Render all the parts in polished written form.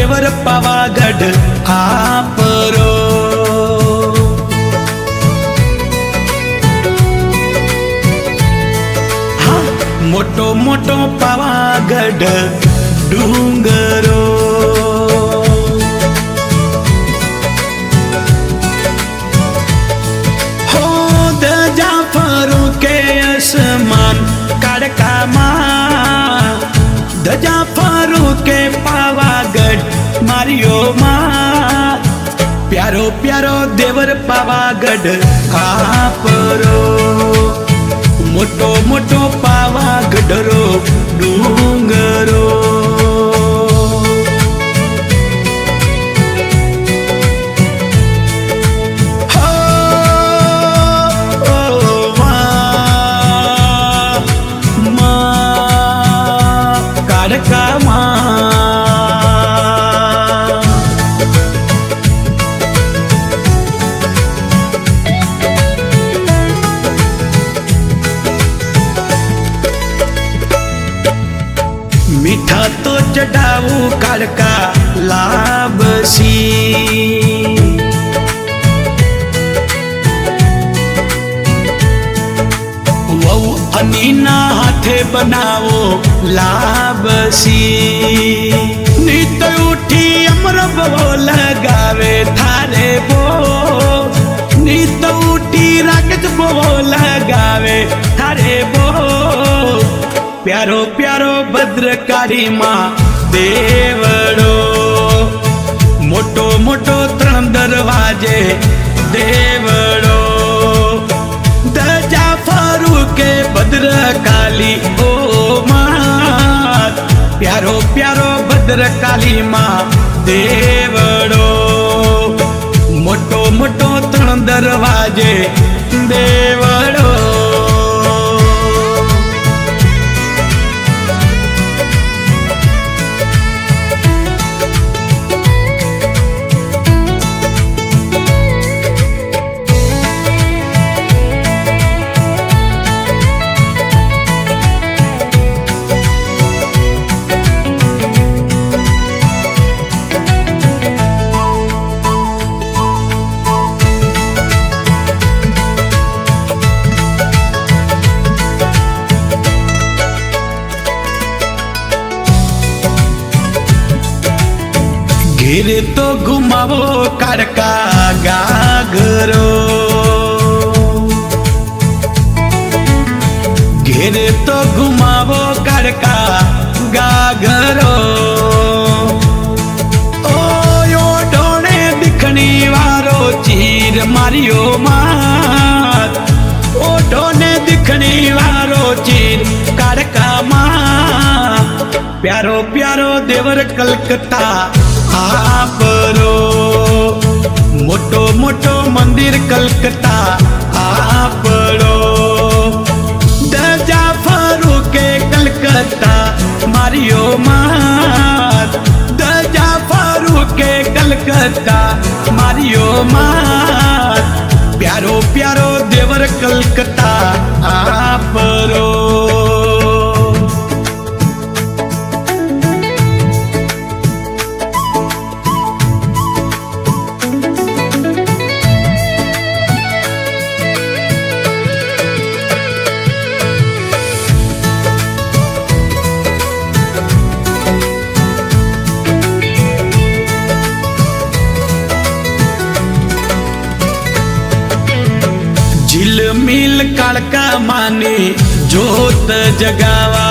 देवर पावागढ़ आपरो। हाँ मोटो मोटो पावागढ़ डूंगरो। हो दजा फरू के आसमान काड़का माँ, दजा फरू के पावागढ़ मारियो माँ। प्यारो प्यारो देवर पावागढ़ आपरो। मोटो मोटो पावागढ़ रो डूंगरो। मीठा तो चढ़ाऊ काड़का लाबसी। वो अनीना हाथे बनाओ लाबसी। नीत उठी अमर बो लगावे थारे बो। नीत उठी राकेश बो लगावे थारे बो। प्यारो प्यारो भद्रकाली माँ देवड़ो। मोटो मोटो 3 दरवाजे देवड़ो। दजा फरू के भद्रकाली ओ माँ। प्यारो प्यारो भद्रकाली माँ देवड़ो। मोटो मोटो 3 दरवाजे देवड़ो। घिर तो घुमावो काड़का गागरो। घिर तो घुमावो काड़का गागरो। ओ यो ढोने दिखनी वारो चीर मारियो मात। ओ ढोने दिखनी वारो चीर काड़का माँ। प्यारो प्यारो देवर कलकत्ता आपरो। मोटो मोटो मंदिर कलकत्ता आपरो। दजा फरू के कलकत्ता मारियो मात। दजा फरू के कलकत्ता मारियो मात। प्यारो प्यारो देवर कलकत्ता आपरो। झिलमिल काड़का माने जोत जगावा।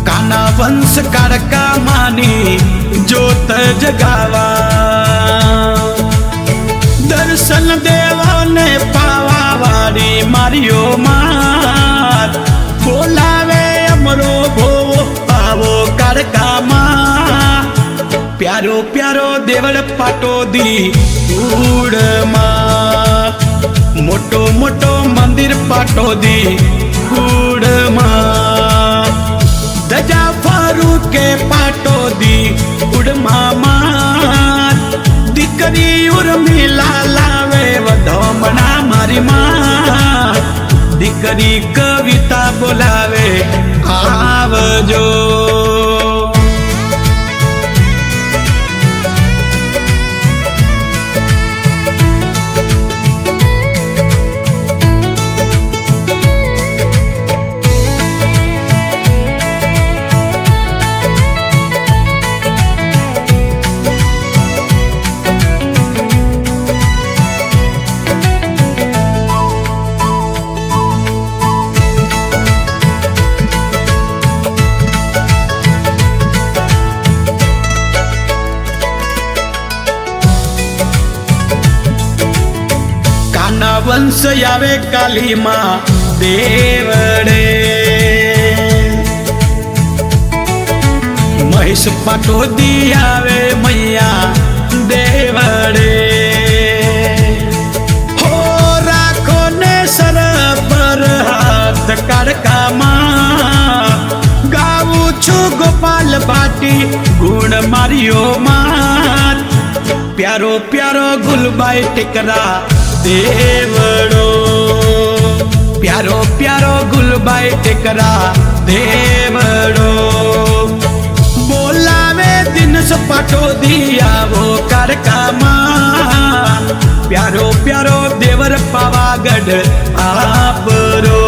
काना वंश काड़का माने जोत जगावा। दर्शन देवा ने पावा वारी मारियो मात। बोलावे अमरो भो पावो काड़का माँ। प्यारो प्यारो देवड़ पाटो दी उड़ माँ। मोटो मोटो मंदिर पाटो दी उड़ माँ। दजा फरू के पाटो दी उड़ मामा। दिकरी उर्मिला लावे वधोमना मारी माँ। दिकरी कविता बोलावे आवजो। હંસ આવે કાલીમાં દેવડે મહેશ પાટોદી આવે મૈયા દેવડે હો રાખો ને સર પર હાથ કાળકામાં ગાવું છું ગોપાલ ભાટી ગુણ માર્યો માત પ્યારો પ્યારો ગુલબાઈ ટેકરા દેવડો પ્યારો પ્યારો ગુલબાઈ ટેકરા દેવડો બોલાવે દિનસ પાટોદી આવો કારકામાં પ્યારો પ્યારો દેવર પાવાગઢ આપરો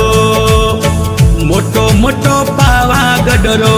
મોટો મોટો પાવાગઢ રો